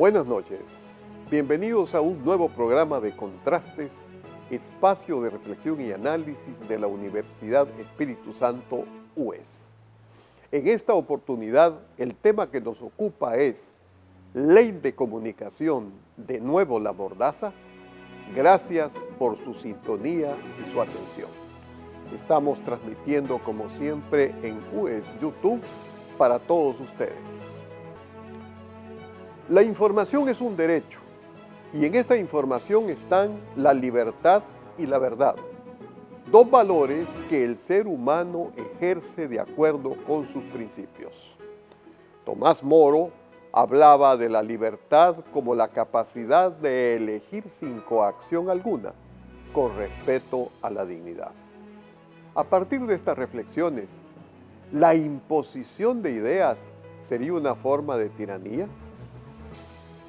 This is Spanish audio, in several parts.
Buenas noches, bienvenidos a un nuevo programa de Contrastes, espacio de reflexión y análisis de la Universidad Espíritu Santo UES. En esta oportunidad, el tema que nos ocupa es Ley de Comunicación, de nuevo la mordaza. Gracias por su sintonía y su atención. Estamos transmitiendo como siempre en UES YouTube para todos ustedes. La información es un derecho y en esa información están la libertad y la verdad, dos valores que el ser humano ejerce de acuerdo con sus principios. Tomás Moro hablaba de la libertad como la capacidad de elegir sin coacción alguna, con respeto a la dignidad. A partir de estas reflexiones, ¿la imposición de ideas sería una forma de tiranía?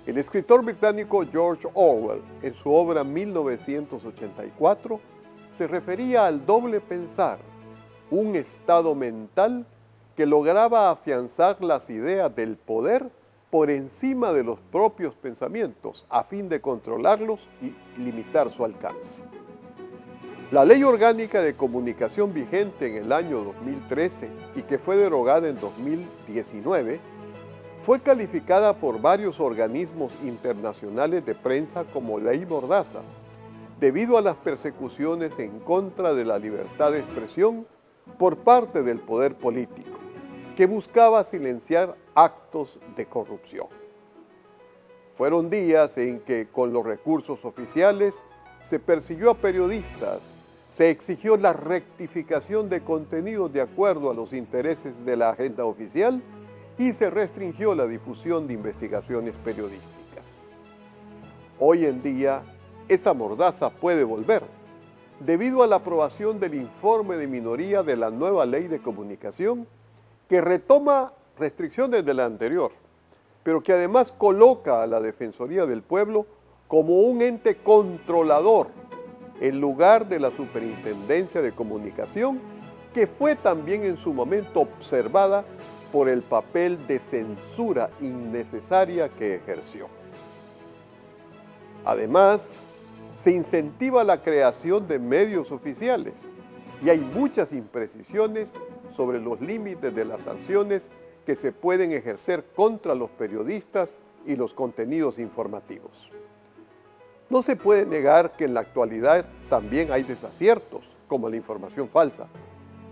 El escritor británico George Orwell, en su obra 1984, se refería al doble pensar, un estado mental que lograba afianzar las ideas del poder por encima de los propios pensamientos, a fin de controlarlos y limitar su alcance. La Ley Orgánica de Comunicación vigente en el año 2013 y que fue derogada en 2019, fue calificada por varios organismos internacionales de prensa como ley mordaza, debido a las persecuciones en contra de la libertad de expresión por parte del poder político, que buscaba silenciar actos de corrupción. Fueron días en que con los recursos oficiales se persiguió a periodistas, se exigió la rectificación de contenidos de acuerdo a los intereses de la agenda oficial y se restringió la difusión de investigaciones periodísticas. Hoy en día, esa mordaza puede volver, debido a la aprobación del informe de minoría de la nueva Ley de Comunicación, que retoma restricciones de la anterior, pero que además coloca a la Defensoría del Pueblo como un ente controlador, en lugar de la Superintendencia de Comunicación, que fue también en su momento observada por el papel de censura innecesaria que ejerció. Además, se incentiva la creación de medios oficiales y hay muchas imprecisiones sobre los límites de las sanciones que se pueden ejercer contra los periodistas y los contenidos informativos. No se puede negar que en la actualidad también hay desaciertos, como la información falsa,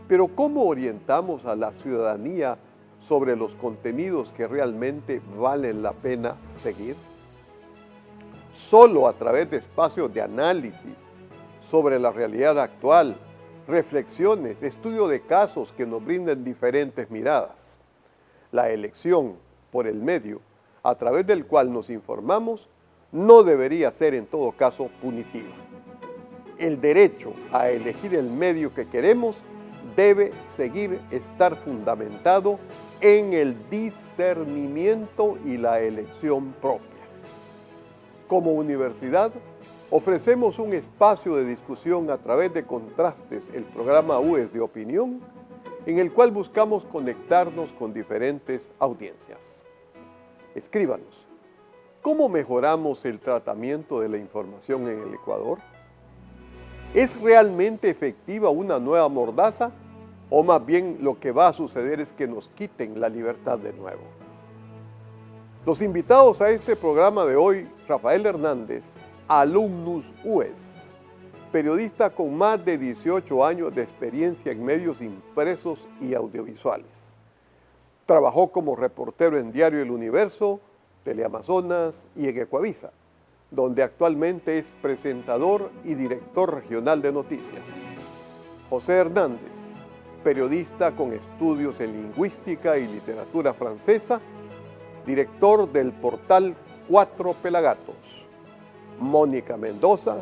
pero ¿cómo orientamos a la ciudadanía sobre los contenidos que realmente valen la pena seguir? Solo a través de espacios de análisis sobre la realidad actual, reflexiones, estudio de casos que nos brinden diferentes miradas. La elección por el medio a través del cual nos informamos no debería ser en todo caso punitiva. El derecho a elegir el medio que queremos debe estar fundamentado en el discernimiento y la elección propia. Como universidad, ofrecemos un espacio de discusión a través de Contrastes, el programa UES de opinión, en el cual buscamos conectarnos con diferentes audiencias. Escríbanos, ¿cómo mejoramos el tratamiento de la información en el Ecuador? ¿Es realmente efectiva una nueva mordaza? ¿O más bien lo que va a suceder es que nos quiten la libertad de nuevo? Los invitados a este programa de hoy, Rafael Hernández, alumnus UES, periodista con más de 18 años de experiencia en medios impresos y audiovisuales. Trabajó como reportero en Diario El Universo, Teleamazonas y en Ecuavisa, donde actualmente es presentador y director regional de noticias. José Hernández, periodista con estudios en lingüística y literatura francesa, director del portal Cuatro Pelagatos. Mónica Mendoza,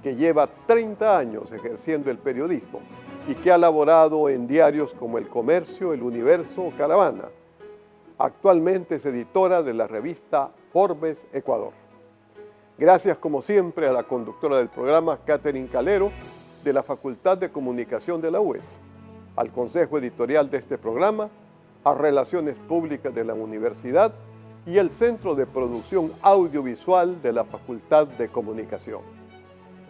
que lleva 30 años ejerciendo el periodismo y que ha laborado en diarios como El Comercio, El Universo o Caravana. Actualmente es editora de la revista Forbes Ecuador. Gracias como siempre a la conductora del programa, Catherine Calero, de la Facultad de Comunicación de la UES, al consejo editorial de este programa, a Relaciones Públicas de la Universidad y el Centro de Producción Audiovisual de la Facultad de Comunicación.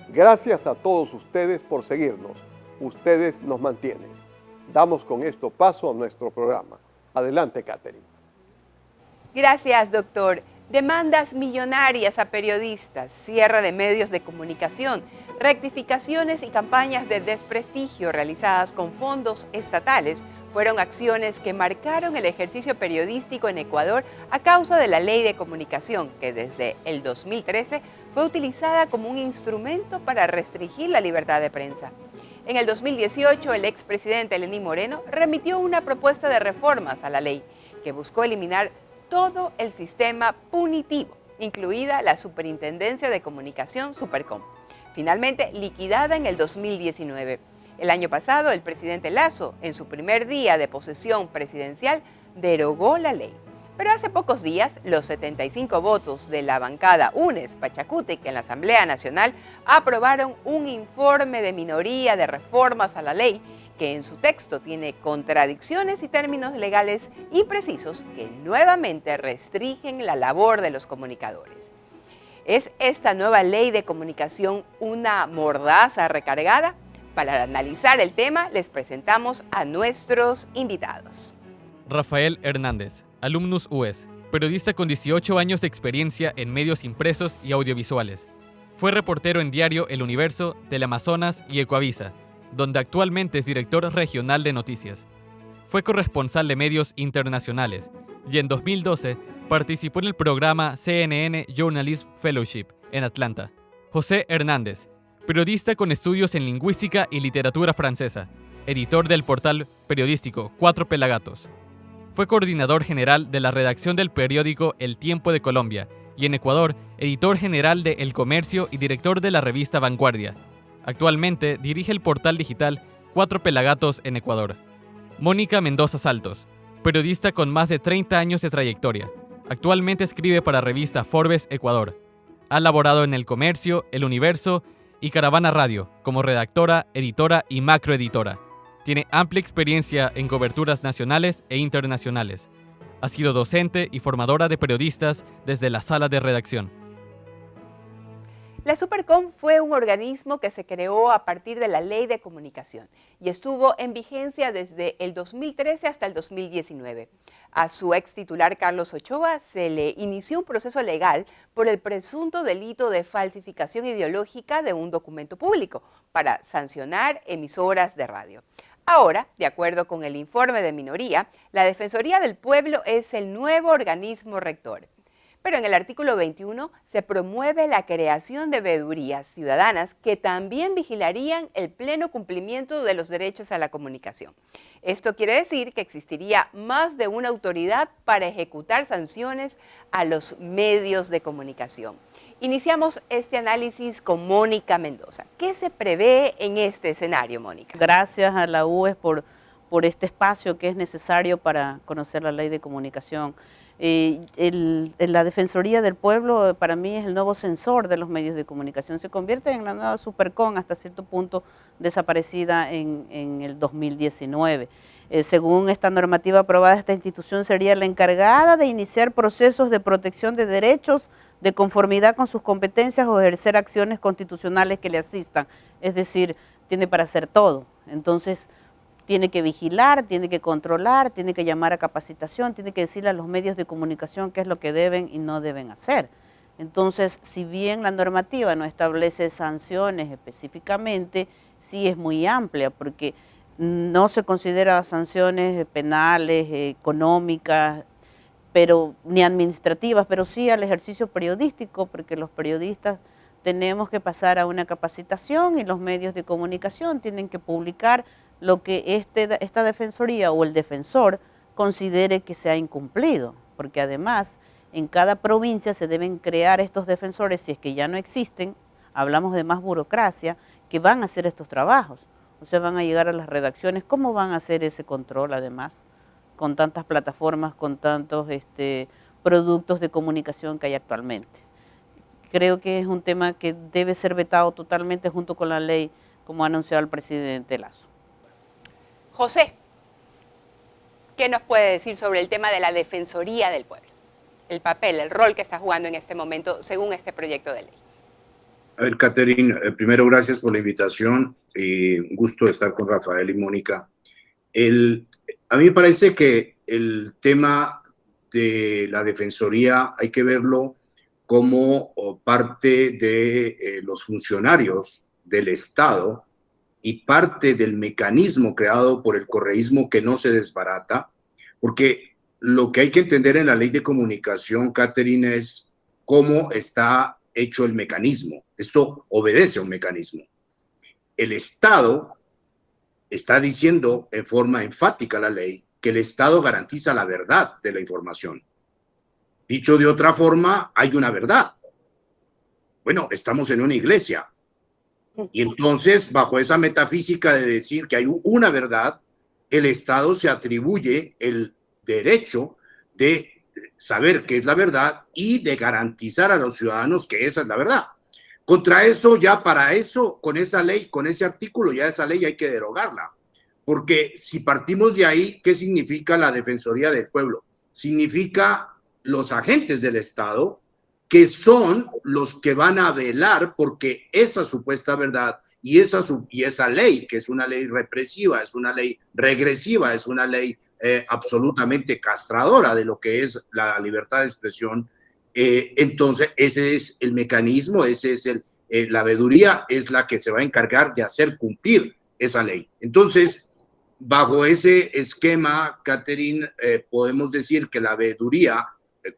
Gracias a todos ustedes por seguirnos. Ustedes nos mantienen. Damos con esto paso a nuestro programa. Adelante, Catherine. Gracias, doctor. Demandas millonarias a periodistas, cierre de medios de comunicación, rectificaciones y campañas de desprestigio realizadas con fondos estatales fueron acciones que marcaron el ejercicio periodístico en Ecuador a causa de la Ley de Comunicación, que desde el 2013 fue utilizada como un instrumento para restringir la libertad de prensa. En el 2018, el expresidente Lenín Moreno remitió una propuesta de reformas a la ley que buscó eliminar todo el sistema punitivo, incluida la Superintendencia de Comunicación Supercom, finalmente liquidada en el 2019. El año pasado, el presidente Lasso, en su primer día de posesión presidencial, derogó la ley. Pero hace pocos días, los 75 votos de la bancada UNES Pachacútec en la Asamblea Nacional aprobaron un informe de minoría de reformas a la ley que en su texto tiene contradicciones y términos legales imprecisos que nuevamente restringen la labor de los comunicadores. ¿Es esta nueva ley de comunicación una mordaza recargada? Para analizar el tema, les presentamos a nuestros invitados. Rafael Hernández, alumnus UES, periodista con 18 años de experiencia en medios impresos y audiovisuales. Fue reportero en diario El Universo, Teleamazonas y Ecoavisa, donde actualmente es director regional de noticias. Fue corresponsal de medios internacionales y en 2012 participó en el programa CNN Journalism Fellowship en Atlanta. José Hernández, periodista con estudios en lingüística y literatura francesa, editor del portal periodístico Cuatro Pelagatos. Fue coordinador general de la redacción del periódico El Tiempo de Colombia y en Ecuador, editor general de El Comercio y director de la revista Vanguardia. Actualmente dirige el portal digital Cuatro Pelagatos en Ecuador. Mónica Mendoza Saltos, periodista con más de 30 años de trayectoria. Actualmente escribe para revista Forbes Ecuador. Ha laborado en El Comercio, El Universo y Caravana Radio como redactora, editora y macroeditora. Tiene amplia experiencia en coberturas nacionales e internacionales. Ha sido docente y formadora de periodistas desde la sala de redacción. La Supercom fue un organismo que se creó a partir de la Ley de Comunicación y estuvo en vigencia desde el 2013 hasta el 2019. A su ex titular Carlos Ochoa se le inició un proceso legal por el presunto delito de falsificación ideológica de un documento público para sancionar emisoras de radio. Ahora, de acuerdo con el informe de minoría, la Defensoría del Pueblo es el nuevo organismo rector. Pero en el artículo 21 se promueve la creación de veedurías ciudadanas que también vigilarían el pleno cumplimiento de los derechos a la comunicación. Esto quiere decir que existiría más de una autoridad para ejecutar sanciones a los medios de comunicación. Iniciamos este análisis con Mónica Mendoza. ¿Qué se prevé en este escenario, Mónica? Gracias a la UES por este espacio que es necesario para conocer la ley de comunicación. La Defensoría del Pueblo para mí es el nuevo censor de los medios de comunicación. Se convierte en la nueva Supercom, hasta cierto punto desaparecida en el 2019. Según esta normativa aprobada, esta institución sería la encargada de iniciar procesos de protección de derechos de conformidad con sus competencias o ejercer acciones constitucionales que le asistan. Es decir, tiene para hacer todo. Entonces, tiene que vigilar, tiene que controlar, tiene que llamar a capacitación, tiene que decirle a los medios de comunicación qué es lo que deben y no deben hacer. Entonces, si bien la normativa no establece sanciones específicamente, sí es muy amplia, porque no se considera sanciones penales, económicas, pero ni administrativas, pero sí al ejercicio periodístico, porque los periodistas tenemos que pasar a una capacitación y los medios de comunicación tienen que publicar lo que esta defensoría o el defensor considere que se ha incumplido, porque además en cada provincia se deben crear estos defensores, si es que ya no existen, hablamos de más burocracia, que van a hacer estos trabajos, o sea, van a llegar a las redacciones. ¿Cómo van a hacer ese control además? Con tantas plataformas, con tantos productos de comunicación que hay actualmente. Creo que es un tema que debe ser vetado totalmente junto con la ley, como ha anunciado el presidente Lasso. José, ¿qué nos puede decir sobre el tema de la Defensoría del Pueblo? el papel, el rol que está jugando en este momento según este proyecto de ley? A ver, Catherine, primero gracias por la invitación y un gusto estar con Rafael y Mónica. A mí me parece que el tema de la Defensoría hay que verlo como parte de los funcionarios del Estado y parte del mecanismo creado por el correísmo que no se desbarata, porque lo que hay que entender en la ley de comunicación, Catherine, es cómo está hecho el mecanismo. Esto obedece a un mecanismo. El Estado está diciendo en forma enfática la ley que el Estado garantiza la verdad de la información. Dicho de otra forma, hay una verdad. Bueno, estamos en una iglesia. Y entonces, bajo esa metafísica de decir que hay una verdad, el Estado se atribuye el derecho de saber qué es la verdad y de garantizar a los ciudadanos que esa es la verdad. Contra eso, ya para eso, con esa ley, con ese artículo, ya esa ley hay que derogarla. Porque si partimos de ahí, ¿qué significa la Defensoría del Pueblo? Significa los agentes del Estado que son los que van a velar porque esa supuesta verdad y esa ley, que es una ley represiva, es una ley regresiva, es una ley absolutamente castradora de lo que es la libertad de expresión, entonces ese es el mecanismo, ese es la veeduría es la que se va a encargar de hacer cumplir esa ley. Entonces, bajo ese esquema, Catherine, podemos decir que la veeduría,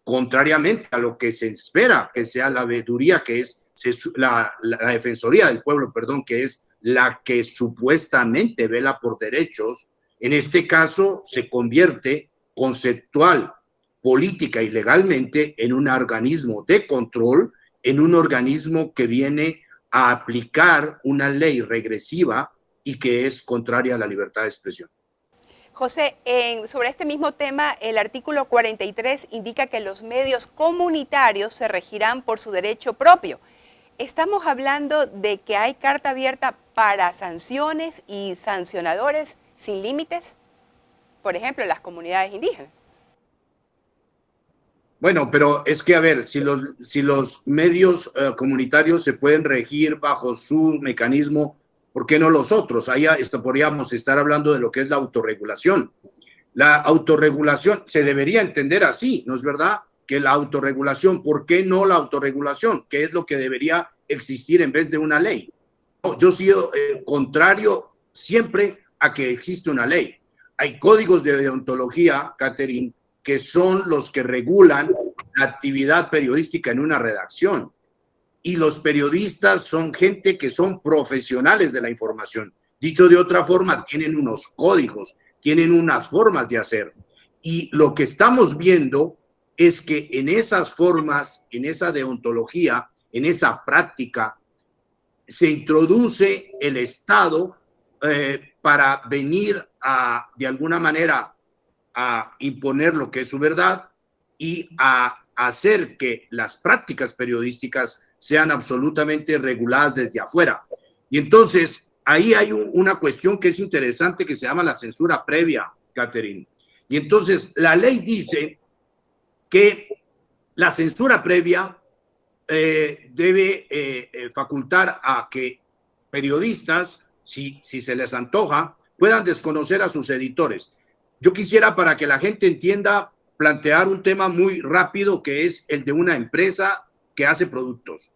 contrariamente a lo que se espera que sea la veeduría, que es la Defensoría del Pueblo, perdón, que es la que supuestamente vela por derechos, en este caso se convierte conceptual, política y legalmente en un organismo de control, en un organismo que viene a aplicar una ley regresiva y que es contraria a la libertad de expresión. José, sobre este mismo tema, el artículo 43 indica que los medios comunitarios se regirán por su derecho propio. ¿Estamos hablando de que hay carta abierta para sanciones y sancionadores sin límites? Por ejemplo, en las comunidades indígenas. Bueno, pero es que, a ver, si los medios comunitarios se pueden regir bajo su mecanismo, ¿por qué no los otros? Ahí podríamos estar hablando de lo que es la autorregulación. La autorregulación se debería entender así, ¿no es verdad? Que la autorregulación, ¿por qué no la autorregulación? ¿Qué es lo que debería existir en vez de una ley? Yo he sido contrario siempre a que existe una ley. Hay códigos de deontología, Catherine, que son los que regulan la actividad periodística en una redacción. Y los periodistas son gente que son profesionales de la información. Dicho de otra forma, tienen unos códigos, tienen unas formas de hacer. Y lo que estamos viendo es que en esas formas, en esa deontología, en esa práctica, se introduce el Estado para venir de alguna manera, a imponer lo que es su verdad y a hacer que las prácticas periodísticas sean absolutamente reguladas desde afuera. Y entonces, ahí hay una cuestión que es interesante que se llama la censura previa, Catherine. Y entonces, la ley dice que la censura previa debe facultar a que periodistas, si se les antoja, puedan desconocer a sus editores. Yo quisiera, para que la gente entienda, plantear un tema muy rápido, que es el de una empresa que hace productos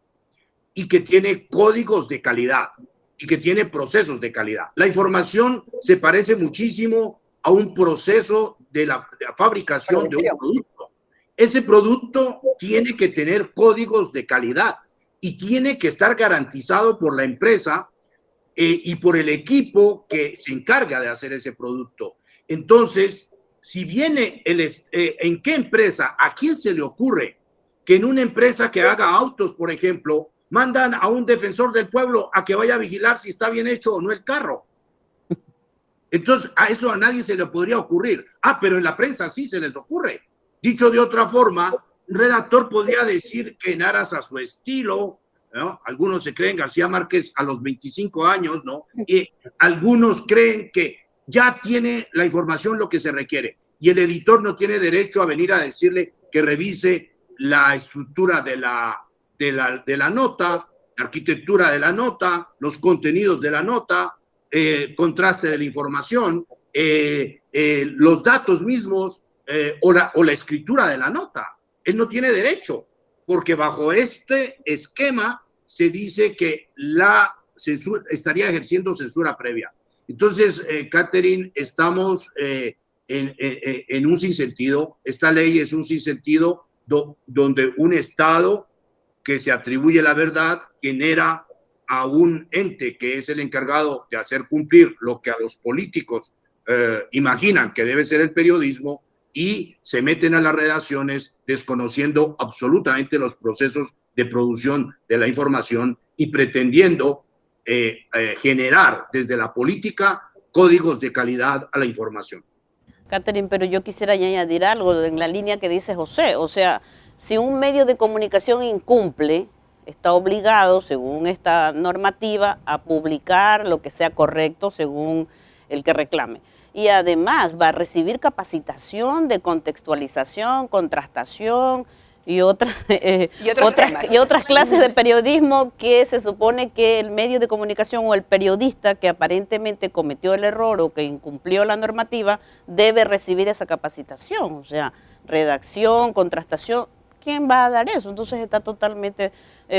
y que tiene códigos de calidad y que tiene procesos de calidad. La información se parece muchísimo a un proceso de la fabricación de un producto. Ese producto tiene que tener códigos de calidad y tiene que estar garantizado por la empresa y por el equipo que se encarga de hacer ese producto. Entonces, si viene ¿en qué empresa? ¿A quién se le ocurre que en una empresa que haga autos, por ejemplo, mandan a un defensor del pueblo a que vaya a vigilar si está bien hecho o no el carro? Entonces, a eso a nadie se le podría ocurrir. Pero en la prensa sí se les ocurre. Dicho de otra forma, un redactor podría decir que en aras a su estilo, ¿no? Algunos se creen García Márquez a los 25 años, ¿no? Y algunos creen que ya tiene la información lo que se requiere y el editor no tiene derecho a venir a decirle que revise la estructura de la nota, la arquitectura de la nota, los contenidos de la nota, contraste de la información, los datos mismos o la escritura de la nota. Él no tiene derecho, porque bajo este esquema se dice que la censura estaría ejerciendo censura previa. Entonces, Catherine, estamos en un sinsentido. Esta ley es un sinsentido donde un Estado que se atribuye la verdad genera a un ente que es el encargado de hacer cumplir lo que a los políticos imaginan que debe ser el periodismo, y se meten a las redacciones desconociendo absolutamente los procesos de producción de la información y pretendiendo generar desde la política códigos de calidad a la información. Catherine, pero yo quisiera añadir algo en la línea que dice José. O sea, si un medio de comunicación incumple, está obligado, según esta normativa, a publicar lo que sea correcto según el que reclame. Y además va a recibir capacitación de contextualización, contrastación y otras clases de periodismo que se supone que el medio de comunicación o el periodista que aparentemente cometió el error o que incumplió la normativa debe recibir esa capacitación. O sea, redacción, contrastación. ¿Quién va a dar eso? Entonces está totalmente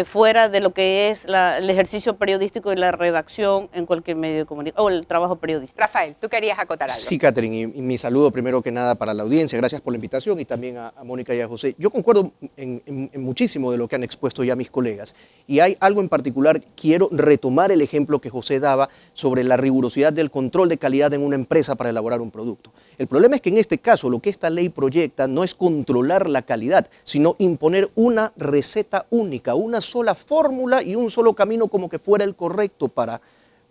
fuera de lo que es el ejercicio periodístico y la redacción en cualquier medio de comunicación, o el trabajo periodístico. Rafael, tú querías acotar algo. Sí, Catherine, y mi saludo primero que nada para la audiencia, gracias por la invitación, y también a Mónica y a José. Yo concuerdo en muchísimo de lo que han expuesto ya mis colegas, y hay algo en particular, quiero retomar el ejemplo que José daba sobre la rigurosidad del control de calidad en una empresa para elaborar un producto. El problema es que en este caso lo que esta ley proyecta no es controlar la calidad, sino imponer una receta única, una sola fórmula y un solo camino como que fuera el correcto para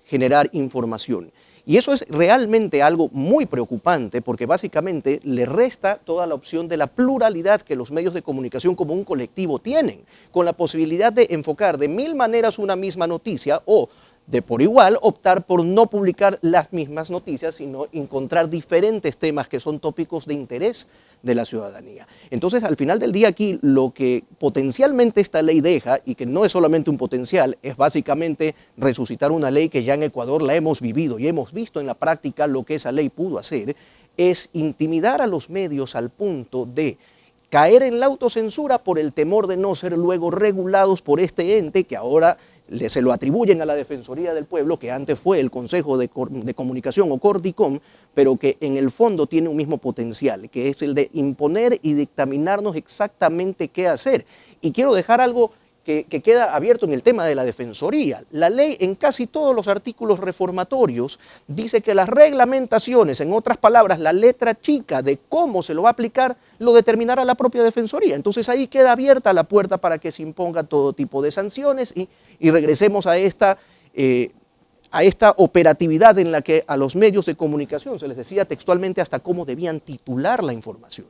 generar información. Y eso es realmente algo muy preocupante, porque básicamente le resta toda la opción de la pluralidad que los medios de comunicación como un colectivo tienen, con la posibilidad de enfocar de 1000 maneras una misma noticia, o de por igual optar por no publicar las mismas noticias, sino encontrar diferentes temas que son tópicos de interés de la ciudadanía. Entonces, al final del día aquí, lo que potencialmente esta ley deja, y que no es solamente un potencial, es básicamente resucitar una ley que ya en Ecuador la hemos vivido y hemos visto en la práctica lo que esa ley pudo hacer, es intimidar a los medios al punto de caer en la autocensura por el temor de no ser luego regulados por este ente que ahora se lo atribuyen a la Defensoría del Pueblo, que antes fue el Consejo de Comunicación o Cordicom, pero que en el fondo tiene un mismo potencial, que es el de imponer y dictaminarnos exactamente qué hacer. Y quiero dejar algo que queda abierto en el tema de la Defensoría. La ley en casi todos los artículos reformatorios dice que las reglamentaciones, en otras palabras, la letra chica de cómo se lo va a aplicar, lo determinará la propia Defensoría. Entonces ahí queda abierta la puerta para que se imponga todo tipo de sanciones y regresemos a esta operatividad en la que a los medios de comunicación se les decía textualmente hasta cómo debían titular la información.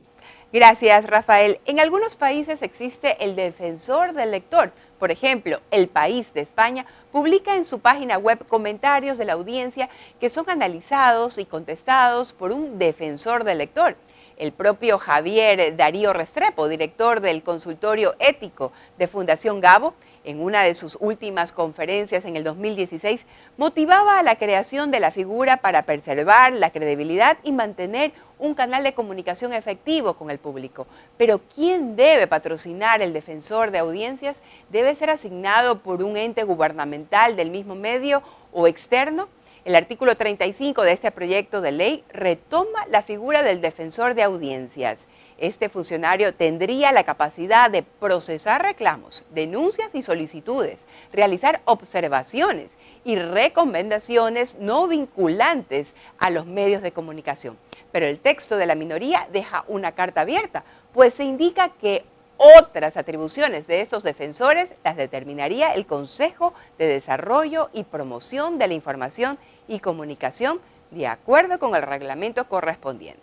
Gracias, Rafael. En algunos países existe el defensor del lector. Por ejemplo, El País de España publica en su página web comentarios de la audiencia que son analizados y contestados por un defensor del lector. El propio Javier Darío Restrepo, director del consultorio ético de Fundación Gabo, en una de sus últimas conferencias en el 2016, motivaba a la creación de la figura para preservar la credibilidad y mantener un canal de comunicación efectivo con el público. Pero ¿quién debe patrocinar el defensor de audiencias? ¿Debe ser asignado por un ente gubernamental del mismo medio o externo? El artículo 35 de este proyecto de ley retoma la figura del defensor de audiencias. Este funcionario tendría la capacidad de procesar reclamos, denuncias y solicitudes, realizar observaciones y recomendaciones no vinculantes a los medios de comunicación. Pero el texto de la minoría deja una carta abierta, pues se indica que otras atribuciones de estos defensores las determinaría el Consejo de Desarrollo y Promoción de la Información y Comunicación de acuerdo con el reglamento correspondiente.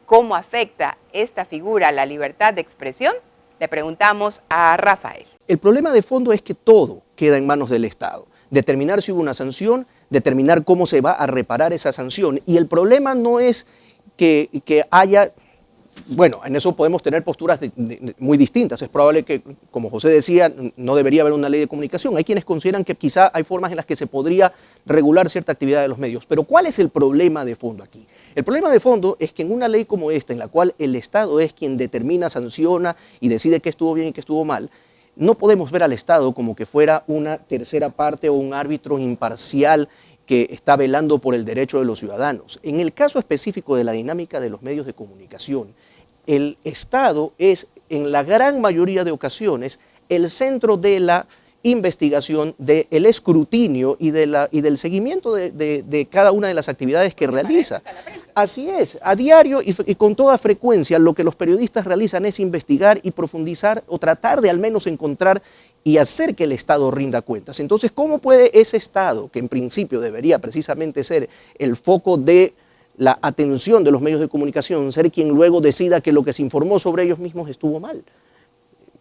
¿Cómo afecta esta figura a la libertad de expresión? Le preguntamos a Rafael. El problema de fondo es que todo queda en manos del Estado. Determinar si hubo una sanción, determinar cómo se va a reparar esa sanción. Y el problema no es que haya bueno, en eso podemos tener posturas muy distintas. Es probable que, como José decía, no debería haber una ley de comunicación. Hay quienes consideran que quizá hay formas en las que se podría regular cierta actividad de los medios. Pero ¿cuál es el problema de fondo aquí? El problema de fondo es que en una ley como esta, en la cual el Estado es quien determina, sanciona y decide qué estuvo bien y qué estuvo mal, no podemos ver al Estado como que fuera una tercera parte o un árbitro imparcial que está velando por el derecho de los ciudadanos. En el caso específico de la dinámica de los medios de comunicación, el Estado es, en la gran mayoría de ocasiones, el centro de la investigación, del escrutinio y del seguimiento de cada una de las actividades que realiza. Así es, a diario y con toda frecuencia lo que los periodistas realizan es investigar y profundizar o tratar de al menos encontrar y hacer que el Estado rinda cuentas. Entonces, ¿cómo puede ese Estado, que en principio debería precisamente ser el foco de la atención de los medios de comunicación, ser quien luego decida que lo que se informó sobre ellos mismos estuvo mal?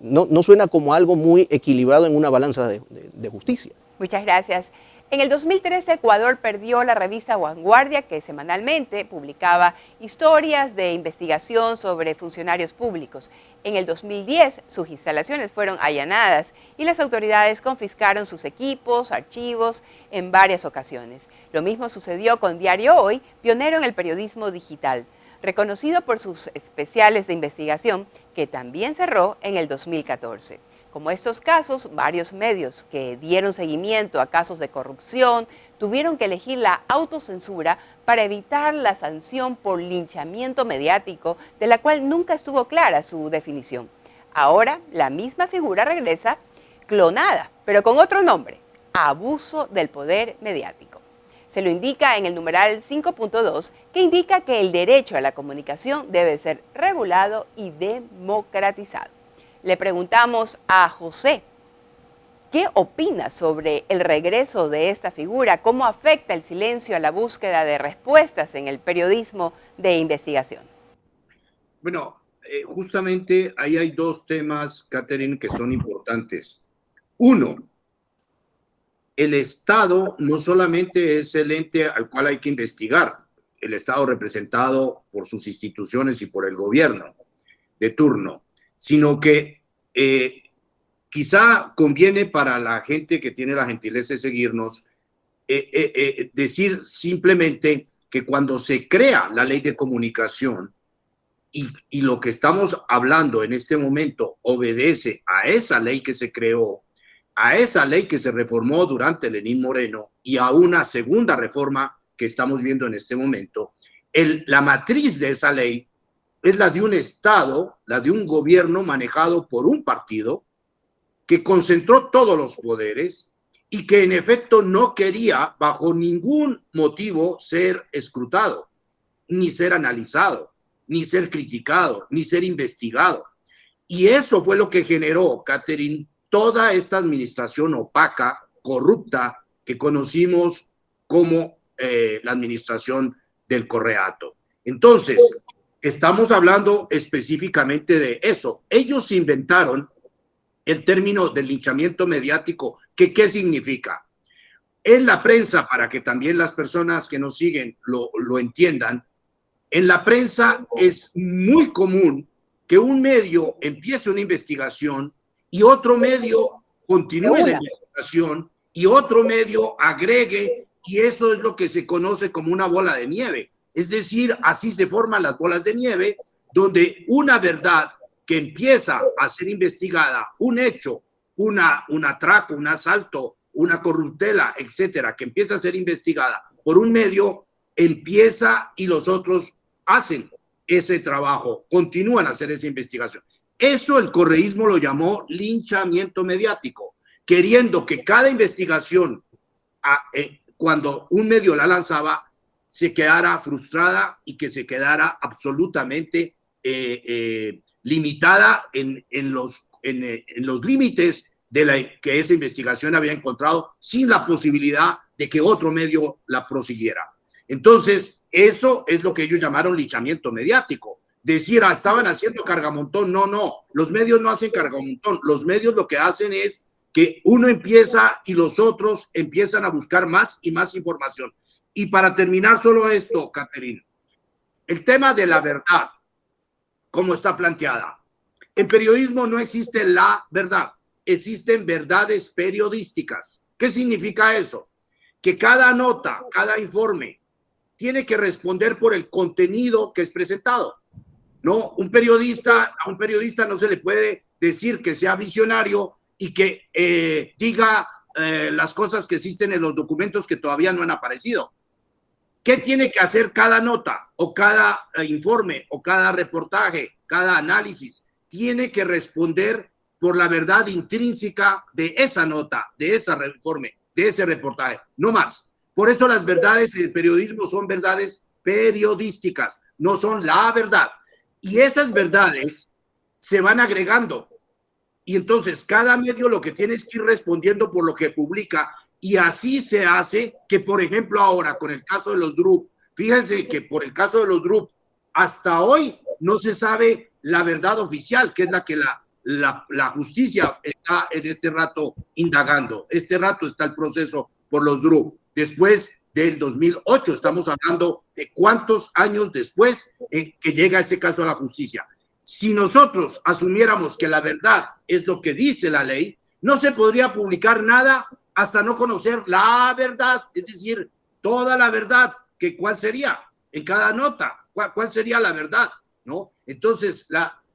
No suena como algo muy equilibrado en una balanza de justicia. Muchas gracias. En el 2013, Ecuador perdió la revista Vanguardia, que semanalmente publicaba historias de investigación sobre funcionarios públicos. En el 2010, sus instalaciones fueron allanadas y las autoridades confiscaron sus equipos, archivos, en varias ocasiones. Lo mismo sucedió con Diario Hoy, pionero en el periodismo digital, reconocido por sus especiales de investigación, que también cerró en el 2014. Como estos casos, varios medios que dieron seguimiento a casos de corrupción tuvieron que elegir la autocensura para evitar la sanción por linchamiento mediático, de la cual nunca estuvo clara su definición. Ahora, la misma figura regresa clonada, pero con otro nombre: abuso del poder mediático. Se lo indica en el numeral 5.2, que indica que el derecho a la comunicación debe ser regulado y democratizado. Le preguntamos a José, ¿qué opina sobre el regreso de esta figura? ¿Cómo afecta el silencio a la búsqueda de respuestas en el periodismo de investigación? Bueno, justamente ahí hay dos temas, Catherine, que son importantes. Uno, el Estado no solamente es el ente al cual hay que investigar, el Estado representado por sus instituciones y por el gobierno de turno, sino que quizá conviene para la gente que tiene la gentileza de seguirnos decir simplemente que cuando se crea la ley de comunicación y lo que estamos hablando en este momento obedece a esa ley que se creó, a esa ley que se reformó durante Lenín Moreno y a una segunda reforma que estamos viendo en este momento, la matriz de esa ley es la de un Estado, la de un gobierno manejado por un partido que concentró todos los poderes y que en efecto no quería bajo ningún motivo ser escrutado, ni ser analizado, ni ser criticado, ni ser investigado. Y eso fue lo que generó, Catherine, toda esta administración opaca, corrupta, que conocimos como la administración del Correato. Entonces, estamos hablando específicamente de eso. Ellos inventaron el término del linchamiento mediático, que ¿qué significa? En la prensa, para que también las personas que nos siguen lo entiendan, en la prensa es muy común que un medio empiece una investigación y otro medio continúe la investigación y otro medio agregue, y eso es lo que se conoce como una bola de nieve. Es decir, así se forman las bolas de nieve, donde una verdad que empieza a ser investigada, un hecho, un atraco, un asalto, una corruptela, etcétera, que empieza a ser investigada por un medio, empieza y los otros hacen ese trabajo, continúan a hacer esa investigación. Eso el correísmo lo llamó linchamiento mediático, queriendo que cada investigación, cuando un medio la lanzaba, se quedara frustrada y que se quedara absolutamente limitada en los límites que esa investigación había encontrado, sin la posibilidad de que otro medio la prosiguiera. Entonces, eso es lo que ellos llamaron linchamiento mediático. Decir, estaban haciendo cargamontón. No, los medios no hacen cargamontón. Los medios lo que hacen es que uno empieza y los otros empiezan a buscar más y más información. Y para terminar solo esto, Catherine, el tema de la verdad como está planteada. En periodismo no existe la verdad, existen verdades periodísticas. ¿Qué significa eso? Que cada nota, cada informe tiene que responder por el contenido que es presentado. No, a un periodista no se le puede decir que sea visionario y que diga las cosas que existen en los documentos que todavía no han aparecido. ¿Qué tiene que hacer cada nota o cada informe o cada reportaje, cada análisis? Tiene que responder por la verdad intrínseca de esa nota, de ese informe, de ese reportaje, no más. Por eso las verdades en el periodismo son verdades periodísticas, no son la verdad. Y esas verdades se van agregando. Y entonces cada medio lo que tiene es que ir respondiendo por lo que publica. Y así se hace que, por ejemplo, ahora con el caso de los DRUP, fíjense que por el caso de los DRUP, hasta hoy no se sabe la verdad oficial, que es la que la justicia está en este rato indagando. Este rato está el proceso por los DRUP. Después del 2008, estamos hablando de cuántos años después que llega ese caso a la justicia. Si nosotros asumiéramos que la verdad es lo que dice la ley, no se podría publicar nada hasta no conocer la verdad, es decir, toda la verdad, que cuál sería en cada nota, cuál sería la verdad, ¿no? Entonces,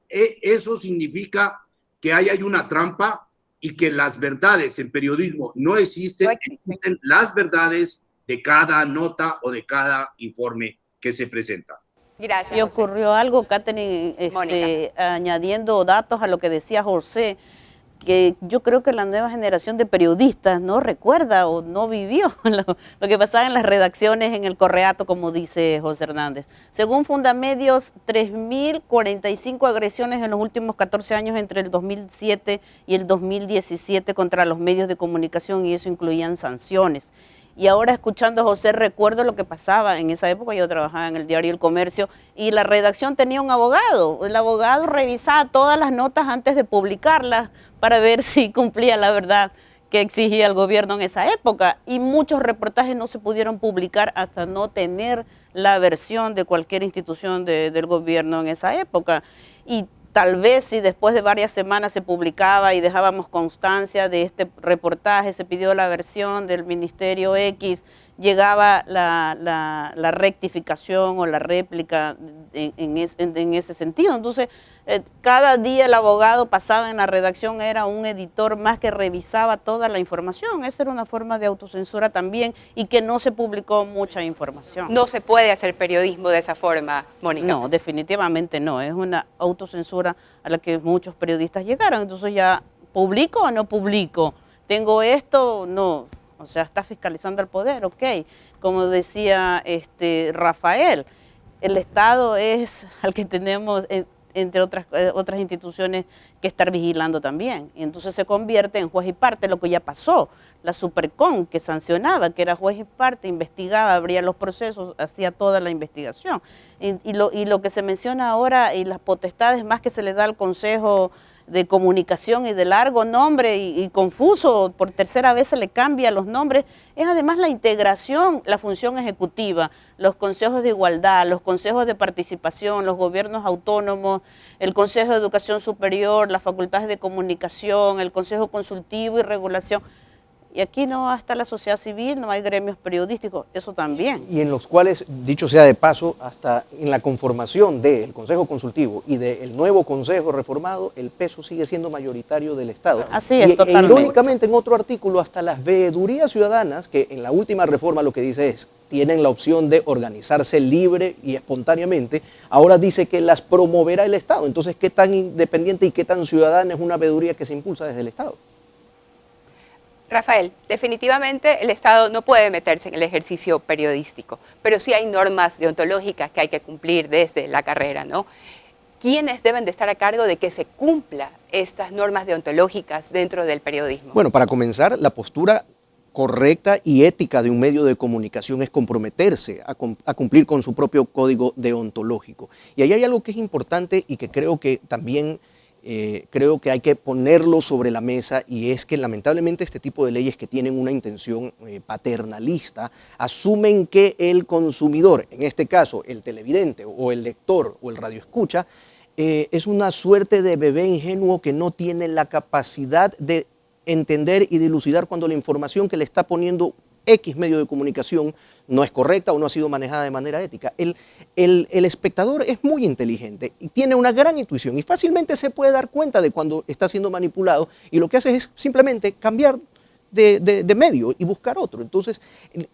eso significa que ahí hay una trampa y que las verdades en periodismo no existen, existen las verdades de cada nota o de cada informe que se presenta. Gracias. Y ocurrió algo, Katherine, añadiendo datos a lo que decía José, que yo creo que la nueva generación de periodistas no recuerda o no vivió lo que pasaba en las redacciones, en el correato, como dice José Hernández. Según Fundamedios, 3.045 agresiones en los últimos 14 años entre el 2007 y el 2017 contra los medios de comunicación, y eso incluían sanciones. Y ahora, escuchando a José, recuerdo lo que pasaba en esa época. Yo trabajaba en el diario El Comercio y la redacción tenía un abogado. El abogado revisaba todas las notas antes de publicarlas para ver si cumplía la verdad que exigía el gobierno en esa época. Y muchos reportajes no se pudieron publicar hasta no tener la versión de cualquier institución del gobierno en esa época. Y tal vez si después de varias semanas se publicaba y dejábamos constancia de este reportaje, se pidió la versión del Ministerio X, llegaba la rectificación o la réplica en ese sentido. Entonces, cada día el abogado pasaba en la redacción, era un editor más que revisaba toda la información. Esa era una forma de autocensura también, y que no se publicó mucha información. No se puede hacer periodismo de esa forma, Mónica. No, definitivamente no. Es una autocensura a la que muchos periodistas llegaron. Entonces ya, ¿publico o no publico? ¿Tengo esto? No. O sea, está fiscalizando al poder, ok. Como decía Rafael, el Estado es al que tenemos, entre otras instituciones, que estar vigilando también. Y entonces se convierte en juez y parte, lo que ya pasó. La Supercon, que sancionaba, que era juez y parte, investigaba, abría los procesos, hacía toda la investigación. Y lo que se menciona ahora, y las potestades más que se le da al Consejo de Comunicación, y de largo nombre y confuso, por tercera vez se le cambia los nombres, es además la integración, la función ejecutiva, los consejos de igualdad, los consejos de participación, los gobiernos autónomos, el Consejo de Educación Superior, las facultades de comunicación, el Consejo Consultivo y Regulación. Y aquí no está la sociedad civil, no hay gremios periodísticos, eso también. Y en los cuales, dicho sea de paso, hasta en la conformación del Consejo Consultivo y del nuevo Consejo reformado, el peso sigue siendo mayoritario del Estado. Así es, totalmente. Irónicamente, en otro artículo, hasta las veedurías ciudadanas, que en la última reforma lo que dice es, tienen la opción de organizarse libre y espontáneamente, ahora dice que las promoverá el Estado. Entonces, ¿qué tan independiente y qué tan ciudadana es una veeduría que se impulsa desde el Estado? Rafael, definitivamente el Estado no puede meterse en el ejercicio periodístico, pero sí hay normas deontológicas que hay que cumplir desde la carrera, ¿no? ¿Quiénes deben de estar a cargo de que se cumplan estas normas deontológicas dentro del periodismo? Bueno, para comenzar, la postura correcta y ética de un medio de comunicación es comprometerse a cumplir con su propio código deontológico. Y ahí hay algo que es importante y que creo que también creo que hay que ponerlo sobre la mesa, y es que lamentablemente este tipo de leyes que tienen una intención paternalista asumen que el consumidor, en este caso el televidente o el lector o el radioescucha, es una suerte de bebé ingenuo que no tiene la capacidad de entender y dilucidar cuando la información que le está poniendo X medio de comunicación no es correcta o no ha sido manejada de manera ética. El espectador es muy inteligente y tiene una gran intuición y fácilmente se puede dar cuenta de cuando está siendo manipulado, y lo que hace es simplemente cambiar de medio y buscar otro. Entonces,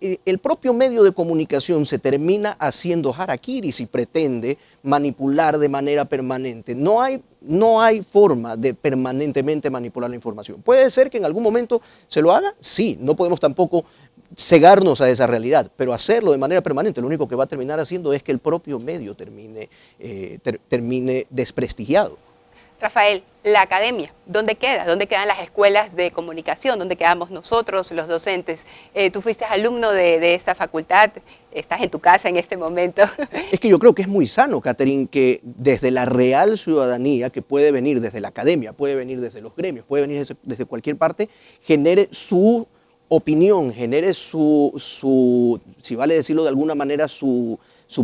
el propio medio de comunicación se termina haciendo harakiri si pretende manipular de manera permanente. No hay forma de permanentemente manipular la información. ¿Puede ser que en algún momento se lo haga? Sí, no podemos tampoco cegarnos a esa realidad, pero hacerlo de manera permanente lo único que va a terminar haciendo es que el propio medio termine desprestigiado. Rafael, la academia, ¿dónde queda? ¿Dónde quedan las escuelas de comunicación? ¿Dónde quedamos nosotros, los docentes? Tú fuiste alumno de esta facultad, estás en tu casa en este momento. Es que yo creo que es muy sano, Catherine, que desde la real ciudadanía, que puede venir desde la academia, puede venir desde los gremios, puede venir desde cualquier parte, genere su opinión, genere si vale decirlo de alguna manera, su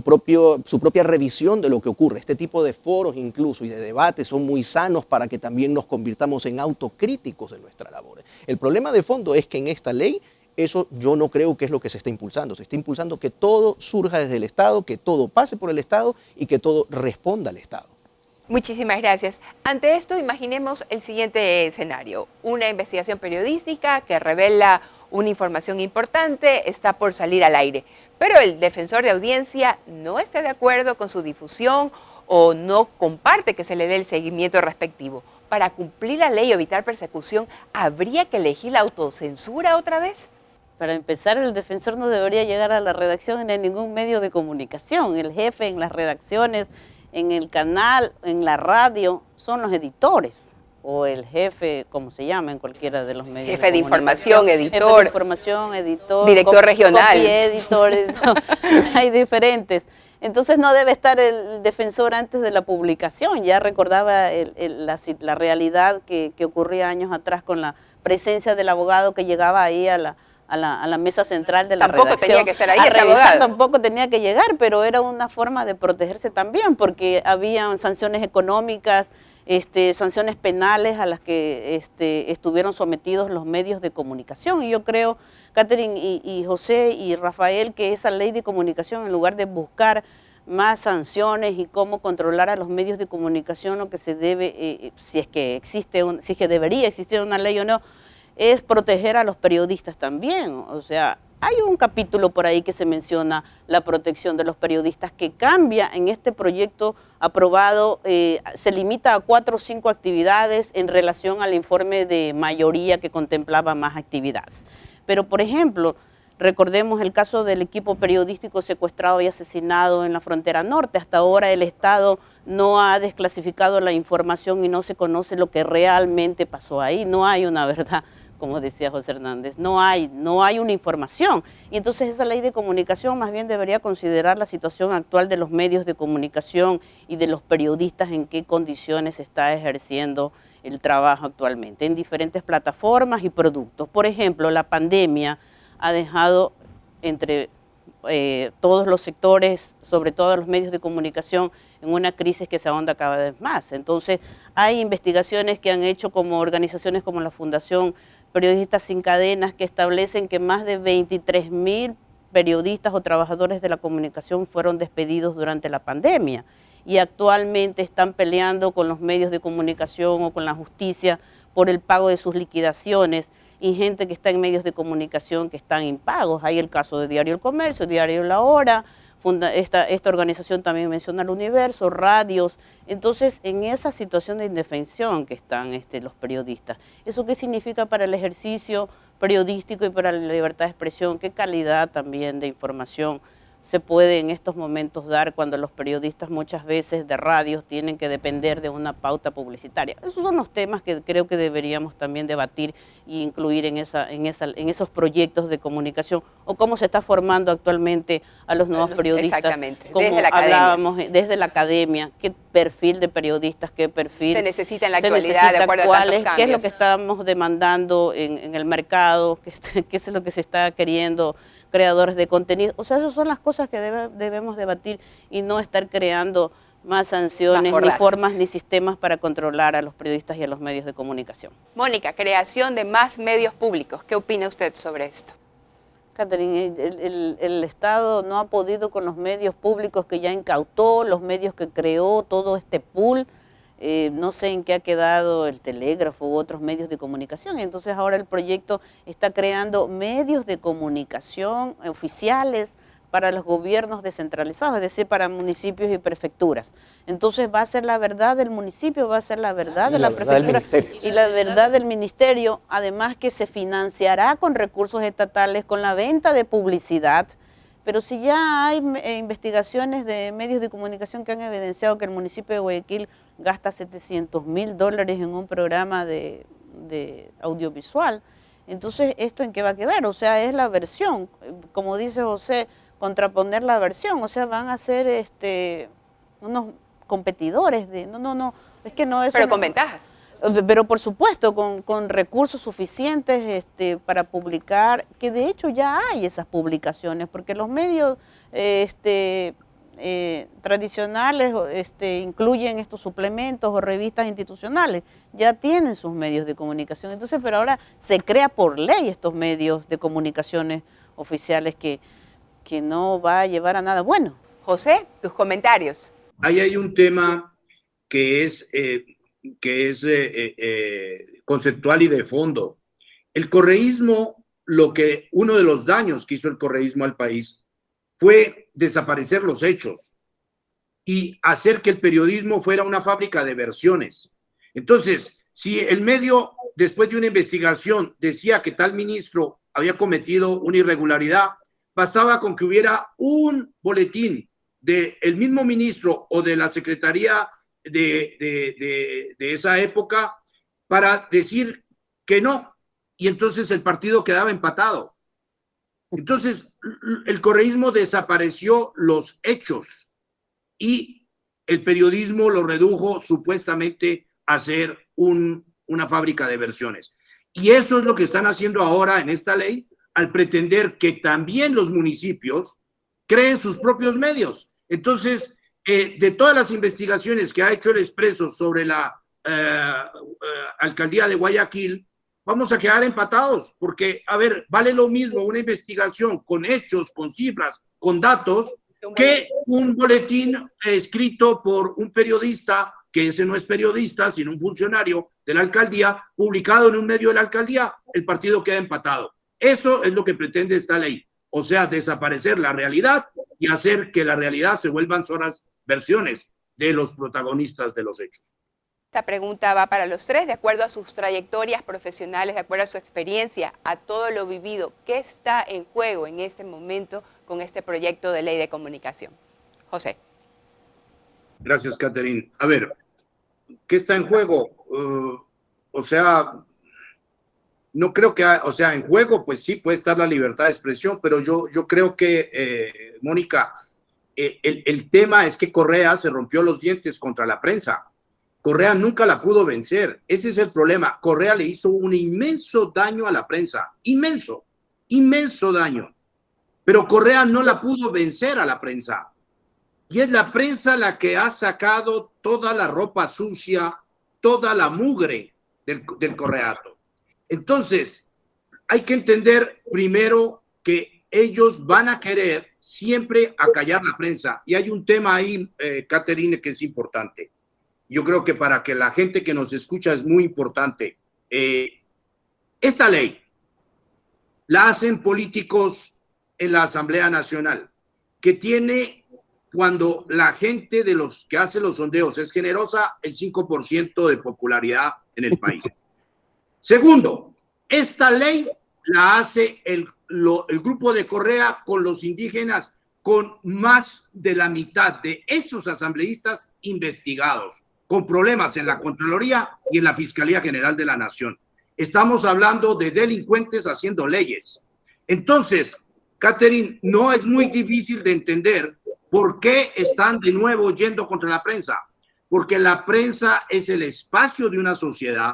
propia revisión de lo que ocurre. Este tipo de foros incluso y de debates son muy sanos para que también nos convirtamos en autocríticos de nuestra labor. El problema de fondo es que en esta ley eso yo no creo que es lo que se está impulsando. Se está impulsando que todo surja desde el Estado, que todo pase por el Estado y que todo responda al Estado. Muchísimas gracias. Ante esto, imaginemos el siguiente escenario. Una investigación periodística que revela una información importante está por salir al aire, pero el defensor de audiencia no está de acuerdo con su difusión o no comparte que se le dé el seguimiento respectivo. Para cumplir la ley o evitar persecución, ¿habría que elegir la autocensura otra vez? Para empezar, el defensor no debería llegar a la redacción en ningún medio de comunicación. El jefe en las redacciones, en el canal, en la radio, son los editores. O el jefe, como se llama en cualquiera de los medios. Jefe de información, editor. Jefe de información, editor. Director regional. Editor. Hay diferentes. Entonces no debe estar el defensor antes de la publicación. Ya recordaba la realidad que ocurría años atrás con la presencia del abogado que llegaba ahí a la mesa central de la redacción. Tampoco tenía que estar ahí ese abogado. Tampoco tenía que llegar, pero era una forma de protegerse también, porque había sanciones económicas, sanciones penales a las que estuvieron sometidos los medios de comunicación. Y yo creo, Catherine y José y Rafael, que esa ley de comunicación, en lugar de buscar más sanciones y cómo controlar a los medios de comunicación, lo que se debe, si es que debería existir una ley o no, es proteger a los periodistas también. O sea, hay un capítulo por ahí que se menciona la protección de los periodistas, que cambia en este proyecto aprobado, se limita a 4 o 5 actividades en relación al informe de mayoría que contemplaba más actividades. Pero, por ejemplo, recordemos el caso del equipo periodístico secuestrado y asesinado en la frontera norte. Hasta ahora el Estado no ha desclasificado la información y no se conoce lo que realmente pasó ahí. No hay una verdad, como decía José Hernández, no hay una información. Y entonces esa ley de comunicación más bien debería considerar la situación actual de los medios de comunicación y de los periodistas, en qué condiciones se está ejerciendo el trabajo actualmente, en diferentes plataformas y productos. Por ejemplo, la pandemia ha dejado entre todos los sectores, sobre todo los medios de comunicación, en una crisis que se ahonda cada vez más. Entonces, hay investigaciones que han hecho como organizaciones como la Fundación Periodistas Sin Cadenas, que establecen que más de 23.000 periodistas o trabajadores de la comunicación fueron despedidos durante la pandemia y actualmente están peleando con los medios de comunicación o con la justicia por el pago de sus liquidaciones, y gente que está en medios de comunicación que están impagos. Hay el caso de Diario El Comercio, Diario La Hora, esta organización también menciona El Universo, radios. Entonces, en esa situación de indefensión que están los periodistas, ¿eso qué significa para el ejercicio periodístico y para la libertad de expresión? ¿Qué calidad también de información se puede en estos momentos dar cuando los periodistas muchas veces de radios tienen que depender de una pauta publicitaria? Esos son los temas que creo que deberíamos también debatir e incluir en esos proyectos de comunicación, o cómo se está formando actualmente a los nuevos periodistas. Exactamente, como desde la academia. Hablábamos, desde la academia, qué perfil de periodistas, qué perfil se necesita en la actualidad, de acuerdo a tantos cambios. ¿Qué es lo que estamos demandando en el mercado? ¿Qué es lo que se está queriendo? Creadores de contenido. O sea, esas son las cosas que debemos debatir y no estar creando más sanciones, Más ni mordaz. formas, ni sistemas para controlar a los periodistas y a los medios de comunicación. Mónica, creación de más medios públicos. ¿Qué opina usted sobre esto? Catherine, el Estado no ha podido con los medios públicos que ya incautó, los medios que creó, todo este pool. No sé en qué ha quedado el telégrafo u otros medios de comunicación. Entonces ahora el proyecto está creando medios de comunicación oficiales para los gobiernos descentralizados, es decir, para municipios y prefecturas. Entonces va a ser la verdad del municipio, va a ser la verdad de la prefectura y la verdad del ministerio, además que se financiará con recursos estatales, con la venta de publicidad. Pero si ya hay investigaciones de medios de comunicación que han evidenciado que el municipio de Guayaquil gasta $700.000 en un programa de audiovisual, entonces, ¿esto en qué va a quedar? O sea, es la versión, como dice José, contraponer la versión, o sea, van a ser unos competidores de... No, es que no es... Pero con ventajas. Pero por supuesto, con recursos suficientes para publicar, que de hecho ya hay esas publicaciones, porque los medios tradicionales incluyen estos suplementos o revistas institucionales, ya tienen sus medios de comunicación. Entonces, pero ahora se crea por ley estos medios de comunicaciones oficiales que no va a llevar a nada bueno. José, tus comentarios. Ahí hay un tema que es conceptual y de fondo. El correísmo, uno de los daños que hizo el correísmo al país fue desaparecer los hechos y hacer que el periodismo fuera una fábrica de versiones. Entonces, si el medio, después de una investigación, decía que tal ministro había cometido una irregularidad, bastaba con que hubiera un boletín del mismo ministro o de la secretaría de esa época para decir que no, y entonces el partido quedaba empatado. Entonces, el correísmo desapareció los hechos y el periodismo lo redujo supuestamente a ser una fábrica de versiones. Y eso es lo que están haciendo ahora en esta ley, al pretender que también los municipios creen sus propios medios. Entonces, de todas las investigaciones que ha hecho el Expreso sobre la alcaldía de Guayaquil, vamos a quedar empatados, porque, a ver, vale lo mismo una investigación con hechos, con cifras, con datos, que un boletín escrito por un periodista, que ese no es periodista, sino un funcionario de la alcaldía, publicado en un medio de la alcaldía, el partido queda empatado. Eso es lo que pretende esta ley, o sea, desaparecer la realidad y hacer que la realidad se vuelvan solas versiones de los protagonistas de los hechos. Esta pregunta va para los tres, de acuerdo a sus trayectorias profesionales, de acuerdo a su experiencia, a todo lo vivido. ¿Qué está en juego en este momento con este proyecto de ley de comunicación? José. Gracias, Catherine. A ver, ¿qué está en juego? O sea, no creo que, en juego, pues sí puede estar la libertad de expresión, pero yo creo que, Mónica, el tema es que Correa se rompió los dientes contra la prensa. Correa nunca la pudo vencer. Ese es el problema. Correa le hizo un inmenso daño a la prensa. Inmenso, inmenso daño. Pero Correa no la pudo vencer a la prensa. Y es la prensa la que ha sacado toda la ropa sucia, toda la mugre del correato. Entonces, hay que entender primero que ellos van a querer siempre acallar la prensa. Y hay un tema ahí, Catherine, que es importante. Yo creo que para que la gente que nos escucha es muy importante. Esta ley la hacen políticos en la Asamblea Nacional, que tiene, cuando la gente de los que hace los sondeos es generosa, el 5% de popularidad en el país. Segundo, esta ley la hace el grupo de Correa con los indígenas, con más de la mitad de esos asambleístas investigados, con problemas en la Contraloría y en la Fiscalía General de la Nación. Estamos hablando de delincuentes haciendo leyes. Entonces, Catherine, no es muy difícil de entender por qué están de nuevo yendo contra la prensa. Porque la prensa es el espacio de una sociedad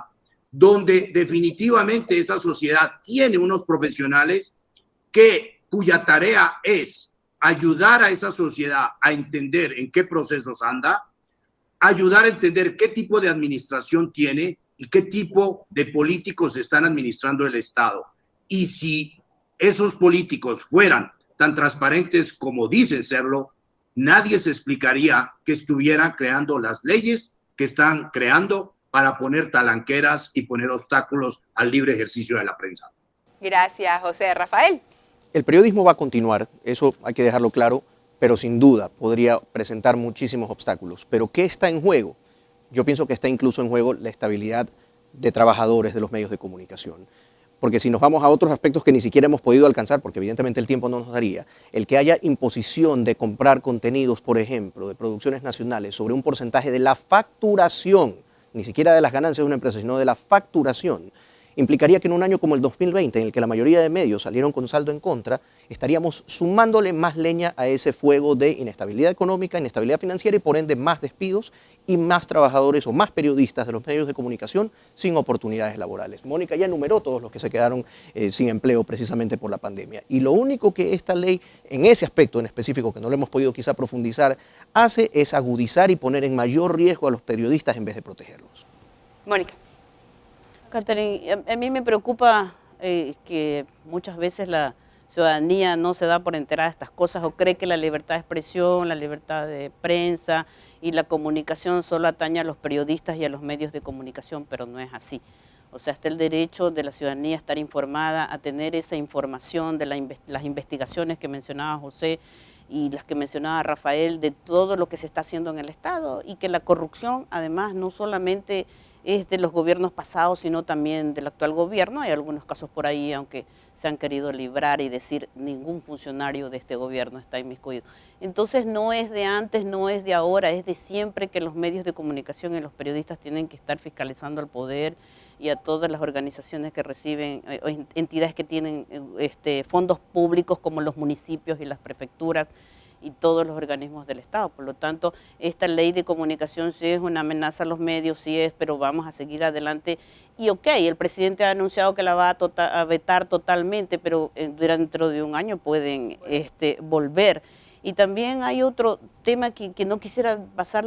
donde definitivamente esa sociedad tiene unos profesionales cuya tarea es ayudar a esa sociedad a entender en qué procesos anda, ayudar a entender qué tipo de administración tiene y qué tipo de políticos están administrando el Estado. Y si esos políticos fueran tan transparentes como dicen serlo, nadie se explicaría que estuvieran creando las leyes que están creando para poner talanqueras y poner obstáculos al libre ejercicio de la prensa. Gracias, José. Rafael. El periodismo va a continuar, eso hay que dejarlo claro, pero sin duda podría presentar muchísimos obstáculos. ¿Pero qué está en juego? Yo pienso que está incluso en juego la estabilidad de trabajadores de los medios de comunicación. Porque si nos vamos a otros aspectos que ni siquiera hemos podido alcanzar, porque evidentemente el tiempo no nos daría, el que haya imposición de comprar contenidos, por ejemplo, de producciones nacionales sobre un porcentaje de la facturación, ni siquiera de las ganancias de una empresa, sino de la facturación, implicaría que en un año como el 2020, en el que la mayoría de medios salieron con saldo en contra, estaríamos sumándole más leña a ese fuego de inestabilidad económica, inestabilidad financiera y por ende más despidos y más trabajadores o más periodistas de los medios de comunicación sin oportunidades laborales. Mónica ya enumeró todos los que se quedaron sin empleo precisamente por la pandemia. Y lo único que esta ley, en ese aspecto en específico, que no lo hemos podido quizá profundizar, hace es agudizar y poner en mayor riesgo a los periodistas en vez de protegerlos. Mónica. Catherine, a mí me preocupa que muchas veces la ciudadanía no se da por enterada de estas cosas o cree que la libertad de expresión, la libertad de prensa y la comunicación solo atañe a los periodistas y a los medios de comunicación, pero no es así. O sea, está el derecho de la ciudadanía a estar informada, a tener esa información de las investigaciones que mencionaba José y las que mencionaba Rafael, de todo lo que se está haciendo en el Estado y que la corrupción, además, no solamente es de los gobiernos pasados, sino también del actual gobierno. Hay algunos casos por ahí, aunque se han querido librar y decir ningún funcionario de este gobierno está inmiscuido. Entonces no es de antes, no es de ahora, es de siempre que los medios de comunicación y los periodistas tienen que estar fiscalizando al poder y a todas las organizaciones que reciben, entidades que tienen fondos públicos como los municipios y las prefecturas, y todos los organismos del Estado. Por lo tanto, esta ley de comunicación sí es una amenaza a los medios, sí es, pero vamos a seguir adelante. Y ok, el presidente ha anunciado que la va a vetar totalmente, pero dentro de un año pueden volver. Y también hay otro tema que no quisiera pasar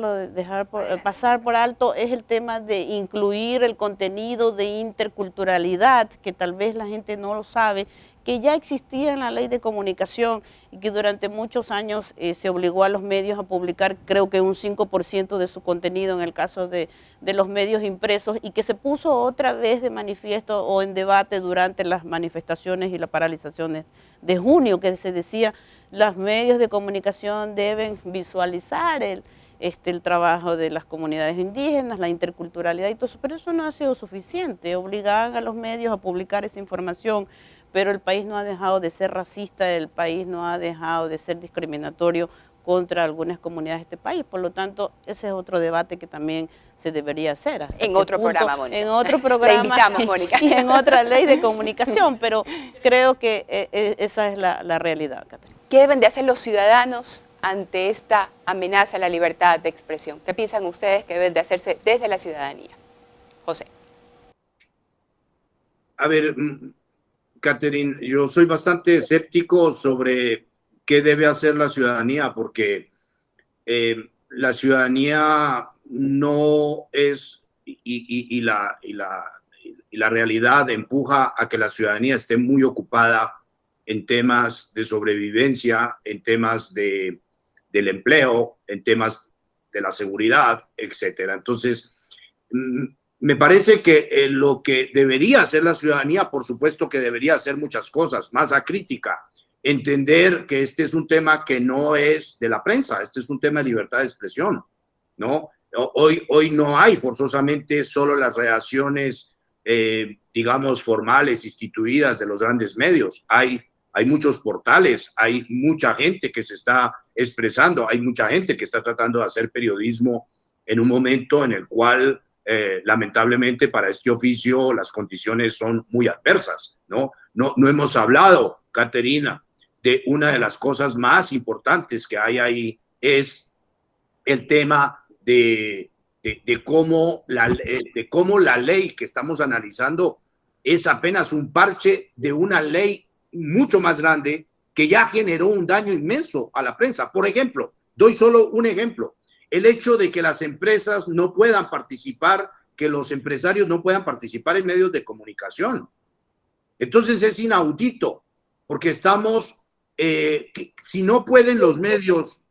por alto, es el tema de incluir el contenido de interculturalidad, que tal vez la gente no lo sabe, que ya existía en la ley de comunicación y que durante muchos años se obligó a los medios a publicar, creo que un 5% de su contenido en el caso de los medios impresos, y que se puso otra vez de manifiesto o en debate durante las manifestaciones y las paralizaciones de junio, que se decía los medios de comunicación deben visualizar el trabajo de las comunidades indígenas, la interculturalidad y todo eso, pero eso no ha sido suficiente. Obligaban a los medios a publicar esa información, pero el país no ha dejado de ser racista, el país no ha dejado de ser discriminatorio contra algunas comunidades de este país. Por lo tanto, ese es otro debate que también se debería hacer. En otro programa, Mónica. En otro programa. Le invitamos, Mónica. Y en otra ley de comunicación, pero creo que esa es la realidad, Catherine. ¿Qué deben de hacer los ciudadanos ante esta amenaza a la libertad de expresión? ¿Qué piensan ustedes que deben de hacerse desde la ciudadanía? José. A ver, Catherine, yo soy bastante escéptico sobre qué debe hacer la ciudadanía, porque la ciudadanía no es, y la realidad empuja a que la ciudadanía esté muy ocupada en temas de sobrevivencia, en temas del empleo, en temas de la seguridad, etcétera. Entonces, me parece que lo que debería hacer la ciudadanía, por supuesto que debería hacer muchas cosas, masa crítica, entender que este es un tema que no es de la prensa, este es un tema de libertad de expresión, ¿no? Hoy no hay forzosamente solo las reacciones, digamos, formales, instituidas de los grandes medios, hay muchos portales, hay mucha gente que se está expresando, hay mucha gente que está tratando de hacer periodismo en un momento en el cual lamentablemente para este oficio las condiciones son muy adversas, ¿no? No hemos hablado, Caterina, de una de las cosas más importantes que hay ahí, es el tema de cómo la ley que estamos analizando es apenas un parche de una ley mucho más grande que ya generó un daño inmenso a la prensa. Por ejemplo, doy solo un ejemplo. el hecho de que las empresas no puedan participar, que los empresarios no puedan participar en medios de comunicación. Entonces es inaudito, porque estamos, si no pueden los medios,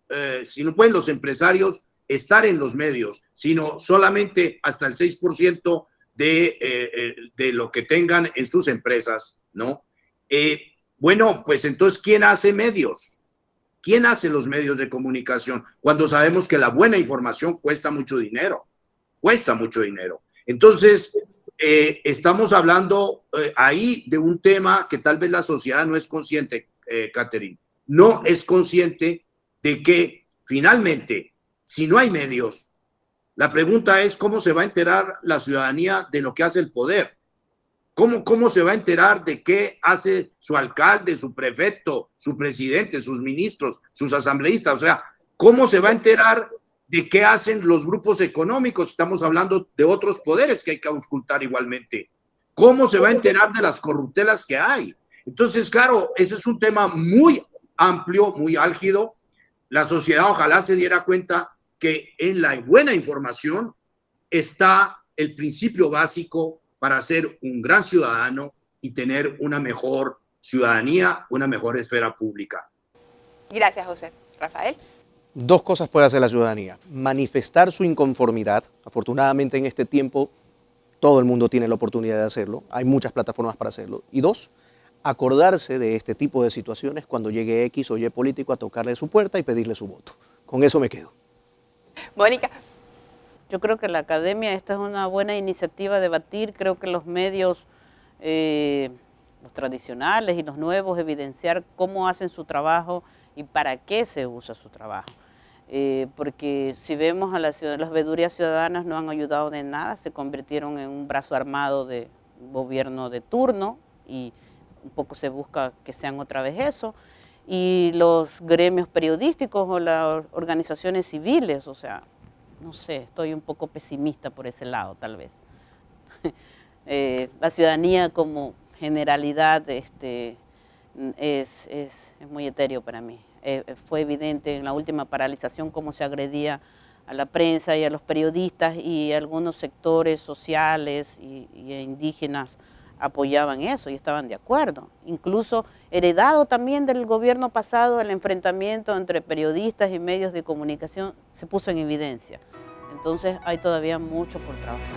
si no pueden los empresarios estar en los medios, sino solamente hasta el 6% de lo que tengan en sus empresas, ¿no? Bueno, pues entonces, ¿quién hace medios? ¿Quién hace los medios de comunicación? Cuando sabemos que la buena información cuesta mucho dinero. Cuesta mucho dinero. Entonces, estamos hablando ahí de un tema que tal vez la sociedad no es consciente, Catherine. No es consciente de que finalmente, si no hay medios, la pregunta es cómo se va a enterar la ciudadanía de lo que hace el poder. ¿Cómo se va a enterar de qué hace su alcalde, su prefecto, su presidente, sus ministros, sus asambleístas? O sea, ¿cómo se va a enterar de qué hacen los grupos económicos? Estamos hablando de otros poderes que hay que auscultar igualmente. ¿Cómo se va a enterar de las corruptelas que hay? Entonces, claro, ese es un tema muy amplio, muy álgido. La sociedad ojalá se diera cuenta que en la buena información está el principio básico para ser un gran ciudadano y tener una mejor ciudadanía, una mejor esfera pública. Gracias, José. Rafael. Dos cosas puede hacer la ciudadanía: manifestar su inconformidad. Afortunadamente en este tiempo todo el mundo tiene la oportunidad de hacerlo, hay muchas plataformas para hacerlo. Y dos, acordarse de este tipo de situaciones cuando llegue X o Y político a tocarle su puerta y pedirle su voto. Con eso me quedo. Mónica. Yo creo que la academia, esta es una buena iniciativa a debatir. Creo que los medios, los tradicionales y los nuevos, evidenciar cómo hacen su trabajo y para qué se usa su trabajo. Porque si vemos a las veedurías ciudadanas no han ayudado de nada, se convirtieron en un brazo armado de gobierno de turno y un poco se busca que sean otra vez eso. Y los gremios periodísticos o las organizaciones civiles, o sea, no sé, estoy un poco pesimista por ese lado, tal vez. La ciudadanía como generalidad es muy etéreo para mí. Fue evidente en la última paralización cómo se agredía a la prensa y a los periodistas, y algunos sectores sociales y indígenas apoyaban eso y estaban de acuerdo. Incluso heredado también del gobierno pasado, el enfrentamiento entre periodistas y medios de comunicación se puso en evidencia. Entonces hay todavía mucho por trabajar.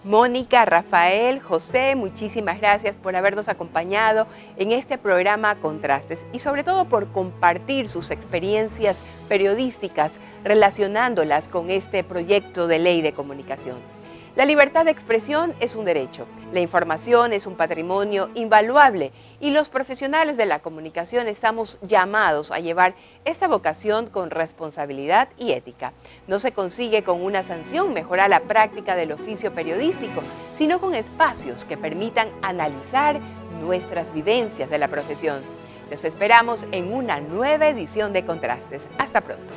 Mónica, Rafael, José, muchísimas gracias por habernos acompañado en este programa Contrastes y sobre todo por compartir sus experiencias periodísticas relacionándolas con este proyecto de ley de comunicación. La libertad de expresión es un derecho, la información es un patrimonio invaluable y los profesionales de la comunicación estamos llamados a llevar esta vocación con responsabilidad y ética. No se consigue con una sanción mejorar la práctica del oficio periodístico, sino con espacios que permitan analizar nuestras vivencias de la profesión. Los esperamos en una nueva edición de Contrastes. Hasta pronto.